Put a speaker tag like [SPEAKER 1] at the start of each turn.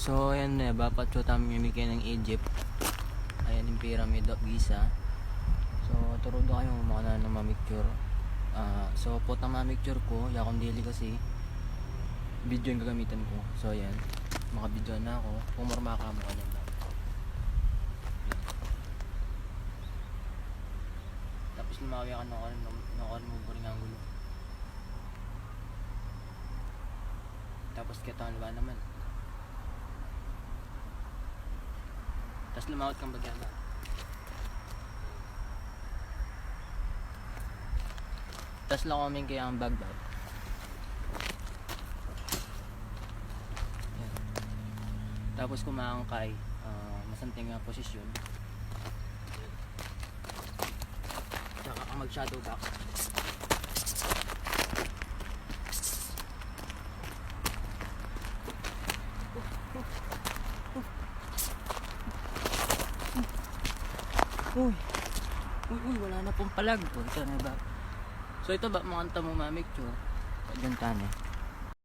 [SPEAKER 1] So ayan na, bapat so tami mimikin ng Egypt. Ayan yung Pyramid of Giza. So turo do kayo mga na mamicture. So po na mamicture ko, yakong daily kasi video yung gagamitan ko. So ayan, maka-video na ako. Pumorma ka mo kanyan ba. Tapos lumawi ka ng mo ring angulo. Tapos kita ba naman. Tapos lumawat kang bagyan ba. Tapos lakoming kaya ang bag ba. Tapos kumaangkay, masanting nga posisyon. Tsaka kang mag shadow back. Uy, wala na pong palag. Punta na ba? So ito ba mga anta mo mamicture? Pagyantan eh.